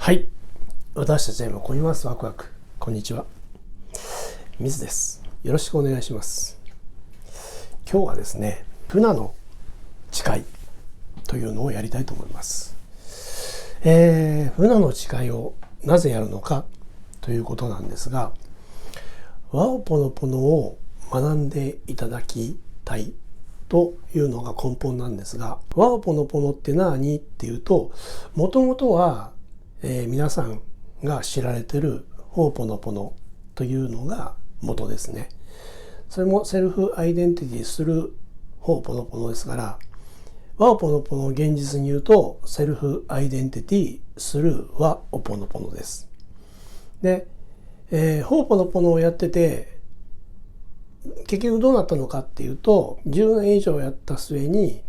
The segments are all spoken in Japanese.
はい。私たちは今こぎます。ワクワク。こんにちは。水です。よろしくお願いします。今日はですね、フナの誓いというのをやりたいと思います。フナの誓いをなぜやるのかということなんですが、ワオポノポノを学んでいただきたいというのが根本なんですが、ワオポノポノって何っていうと、もともとは、皆さんが知られてるホーポノポノというのが元ですね。それもセルフアイデンティティするホーポノポノですから、ワオポノポノを現実に言うとセルフアイデンティティするワオポノポノです。で、ホーポノポノをやってて結局どうなったのかっていうと、10年以上やった末に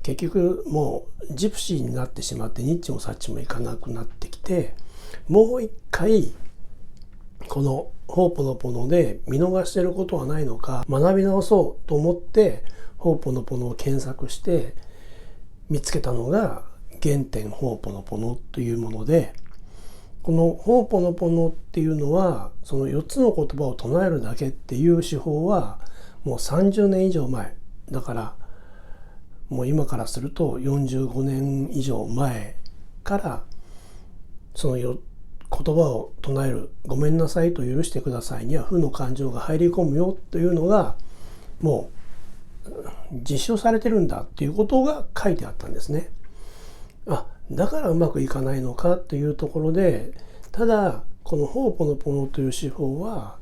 結局もうジプシーになってしまってニッチもサッチもいかなくなってきて、もう一回このホーポノポノで見逃してることはないのか学び直そうと思ってホーポノポノを検索して見つけたのが原点ホーポノポノというもので、このホーポノポノっていうのはその4つの言葉を唱えるだけっていう手法はもう30年以上前だから、もう今からすると45年以上前からその言葉を唱えるごめんなさいと許してくださいには負の感情が入り込むよというのがもう実証されてるんだっていうことが書いてあったんですね。だからうまくいかないのかというところで、ただこのホーポノポノという手法は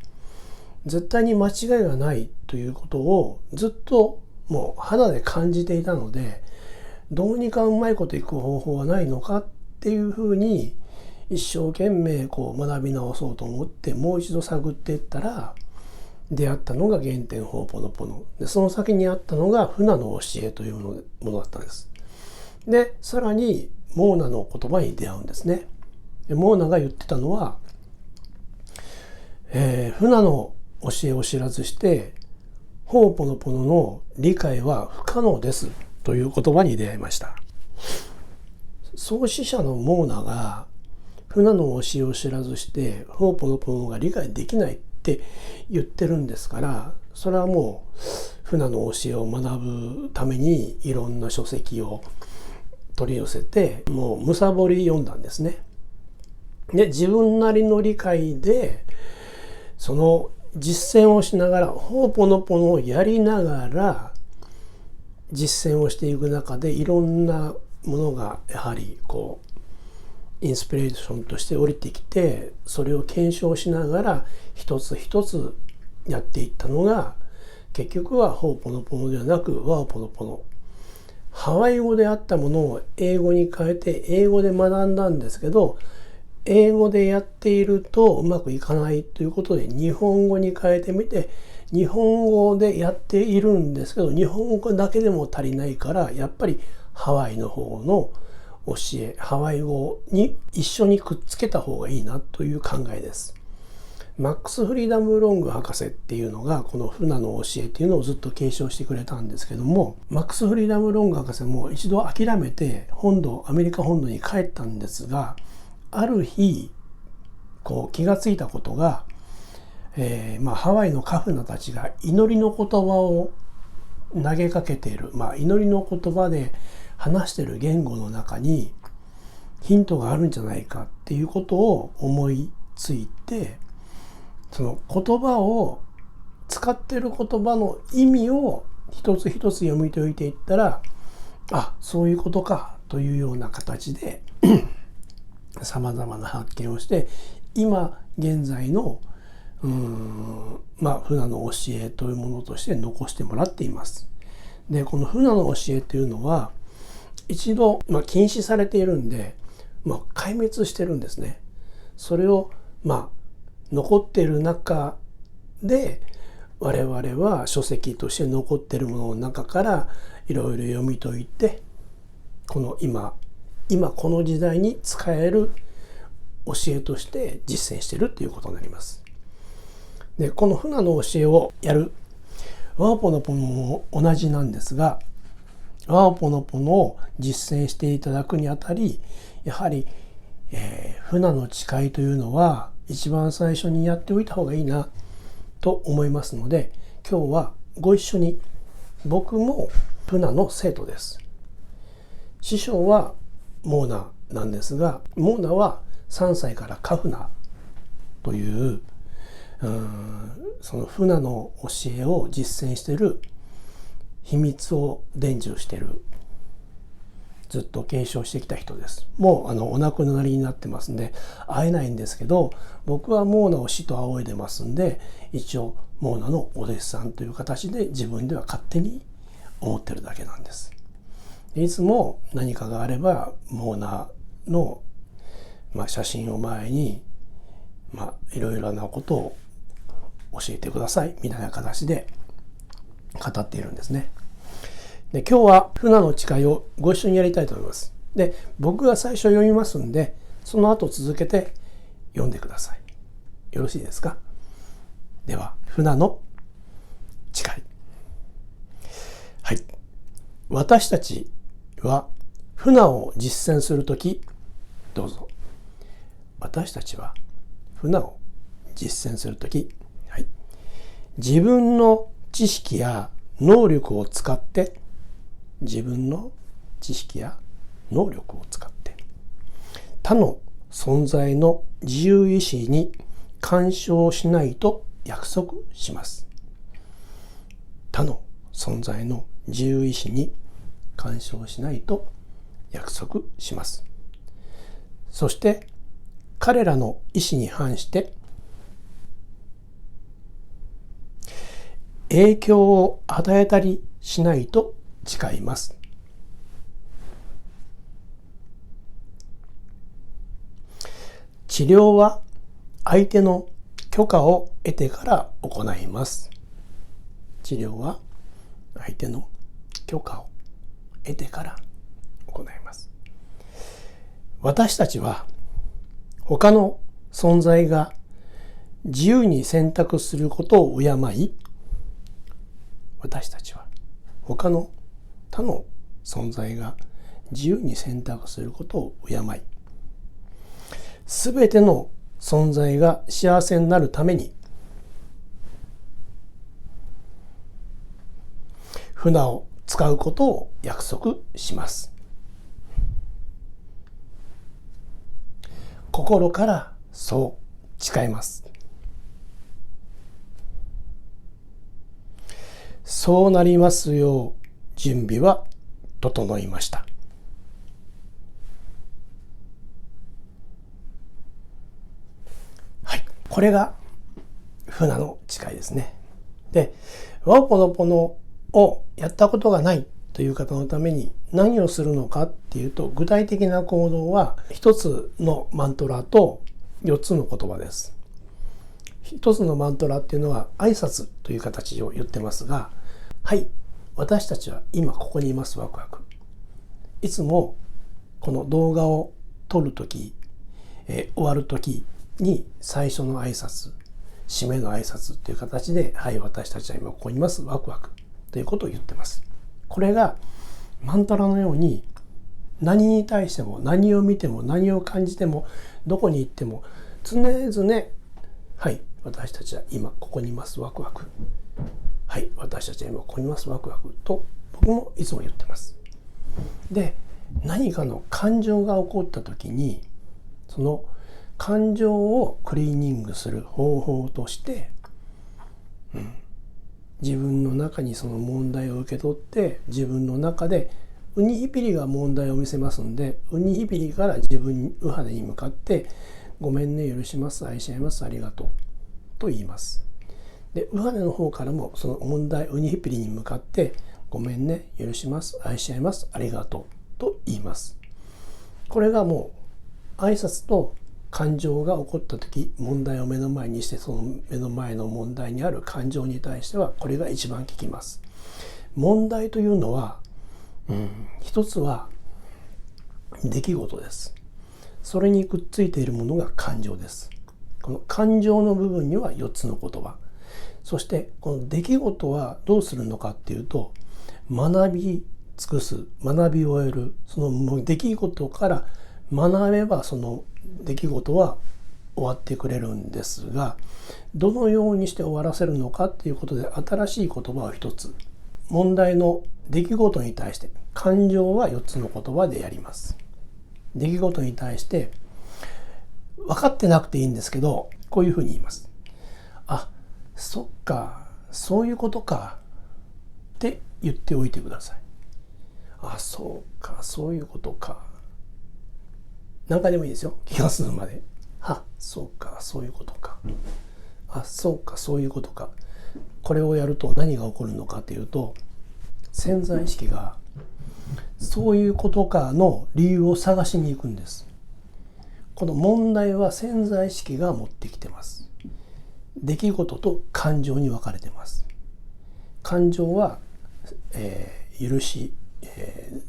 絶対に間違いがないということをずっともう肌で感じていたので、どうにかうまいこといく方法はないのかっていうふうに一生懸命こう学び直そうと思ってもう一度探っていったら出会ったのが原点ホーポノポノで、その先にあったのがフナの教えというものだったんです。でさらにモーナの言葉に出会うんですね。モーナが言ってたのは、フナの教えを知らずしてホーポノポノの理解は不可能ですという言葉に出会いました。創始者のモーナがフナの教えを知らずしてホーポノポノが理解できないって言ってるんですから、それはもうフナの教えを学ぶためにいろんな書籍を取り寄せてもうむさぼり読んだんですね。で自分なりの理解でその実践をしながらホーポノポノをやりながら実践をしていく中でいろんなものがやはりこうインスピレーションとして降りてきて、それを検証しながら一つ一つやっていったのが結局はホーポノポノではなくワオポノポノ。ハワイ語であったものを英語に変えて英語で学んだんですけど、英語でやっているとうまくいかないということで日本語に変えてみて、日本語でやっているんですけど日本語だけでも足りないから、やっぱりハワイの方の教え、ハワイ語に一緒にくっつけた方がいいなという考えです。マックス・フリーダム・ロング博士っていうのがこのフナの教えっていうのをずっと継承してくれたんですけども、マックス・フリーダム・ロング博士も一度諦めてアメリカ本土に帰ったんですが、ある日こう気がついたことが、ハワイのカフナたちが祈りの言葉を投げかけている、祈りの言葉で話している言語の中にヒントがあるんじゃないかっていうことを思いついて、その言葉を使っている言葉の意味を一つ一つ読み解いていったら、そういうことかというような形でさまざまな発見をして、今現在のフナの教えというものとして残してもらっています。でこのフナの教えというのは一度、禁止されているんで、壊滅してるんですね。それを残っている中で我々は書籍として残っているものの中からいろいろ読み解いて、この今この時代に使える教えとして実践しているということになります。でこのフナの教えをやるワオポノポノも同じなんですが、ワオポノポノを実践していただくにあたり、やはり船の誓いというのは一番最初にやっておいた方がいいなと思いますので、今日はご一緒に。僕も船の生徒です。師匠はモーナなんですが、モーナは3歳からカフナというその船の教えを実践している、秘密を伝授している、ずっと継承してきた人です。もうお亡くなりになってますんで会えないんですけど、僕はモーナを師と仰いでますんで、一応モーナのお弟子さんという形で自分では勝手に思ってるだけなんです。いつも何かがあればモーナの、写真を前に、いろいろなことを教えてくださいみたいな形で語っているんですね。で、今日は船の誓いをご一緒にやりたいと思います。で、僕が最初読みますんで、その後続けて読んでください。よろしいですか？では、船の誓い。はい。私たちは船を実践するとき、どうぞ。私たちは船を実践するとき、はい。自分の知識や能力を使って、他の存在の自由意志に干渉しないと約束します。他の存在の自由意志に干渉しないと約束します。そして彼らの意志に反して影響を与えたりしないと誓います。治療は相手の許可を得てから行います。治療は相手の許可を得てから行います。私たちは他の存在が自由に選択することを敬い、他の存在が自由に選択することを敬い、すべての存在が幸せになるために船を使うことを約束します。心からそう誓います。そうなりますよう準備は整いました。はい、これが船の誓いですね。で、ワポノポノをやったことがないという方のために何をするのかっていうと、具体的な行動は一つのマントラと4つの言葉です。一つのマントラっていうのは挨拶という形を言ってますが、はい、私たちは今ここにいます、ワクワク。いつもこの動画を撮るとき、終わるときに最初の挨拶、締めの挨拶という形で、はい、私たちは今ここにいます、ワクワクということを言ってます。これがマントラのように、何に対しても、何を見ても、何を感じても、どこに行っても常々、はい、私たちは今ここにいます、ワクワク。はい、私たちは今ここにいます、ワクワクと僕もいつも言ってます。で、何かの感情が起こった時に、その感情をクリーニングする方法として、自分の中にその問題を受け取って、自分の中でウニヒピリが問題を見せますんで、ウニヒピリから自分ウハネに向かって、ごめんね、許します、愛し合います、ありがとうと言います。で、ウハネの方からもその問題、ウニヒピリに向かって、ごめんね、許します、愛し合います、ありがとうと言います。これがもう挨拶と感情が起こった時、問題を目の前にして、その目の前の問題にある感情に対してはこれが一番効きます。問題というのは、一つは出来事です。それにくっついているものが感情です。この感情の部分には4つの言葉。そしてこの出来事はどうするのかっていうと、学び尽くす、学び終える、その出来事から学べばその出来事は終わってくれるんですが、どのようにして終わらせるのかっていうことで新しい言葉を一つ、問題の出来事に対して感情は4つの言葉でやります。出来事に対して分かってなくていいんですけど、こういうふうに言います。あ、そっか、そういうことかって言っておいてください。あ、そうか、そういうことか。何回でもいいですよ、気が済むまで。あ、そうか、そういうことか。あ、そうか、そういうことか。これをやると何が起こるのかというと、潜在意識がそういうことかの理由を探しに行くんです。この問題は潜在意識が持ってきてます。出来事と感情に分かれてます。感情は、許し、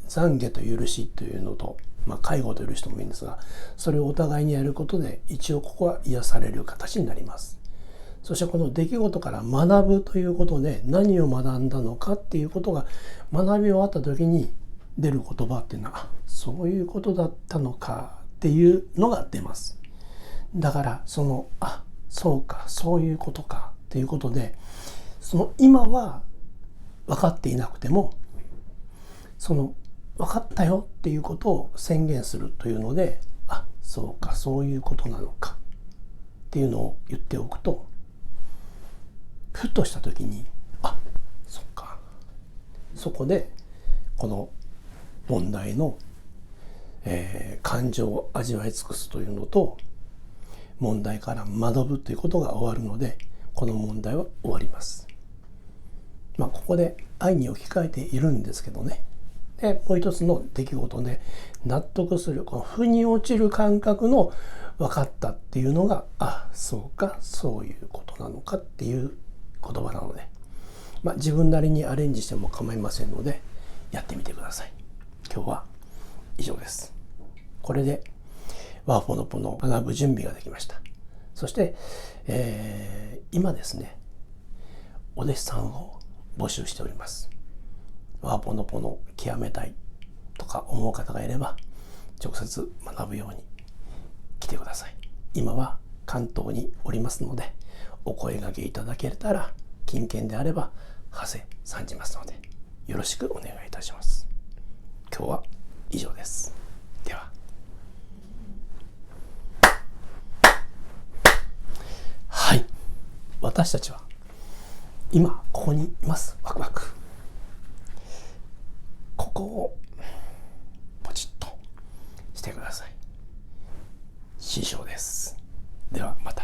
懺悔と許しというのと、介護と許しともいいんですが、それをお互いにやることで一応ここは癒される形になります。そしてこの出来事から学ぶということで、何を学んだのかっていうことが学び終わった時に出る言葉っていうのは、そういうことだったのかっていうのが出ます。だからそうか、そういうことかっていうことで、その今は分かっていなくても、その分かったよっていうことを宣言するというので、そうか、そういうことなのかっていうのを言っておくと、ふとした時に、そっか、そこでこの問題の、感情を味わい尽くすというのと、問題から学ぶということが終わるので、この問題は終わります。ここで愛に置き換えているんですけどね。で、もう一つの出来事で納得する、この腑に落ちる感覚の分かったっていうのが、そうか、そういうことなのかっていう言葉なので、自分なりにアレンジしても構いませんので、やってみてください。今日は以上です。これでワーポノポノ学ぶ準備ができました。そして、今ですね、お弟子さんを募集しております。ワーポノポノ極めたいとか思う方がいれば、直接学ぶように来てください。今は関東におりますので、お声掛けいただけたら、近県であれば馳せ参じますので、よろしくお願いいたします。今日は以上です。では。はい。私たちは今ここにいます。ワクワク。ここをポチッとしてください。師匠です。ではまた。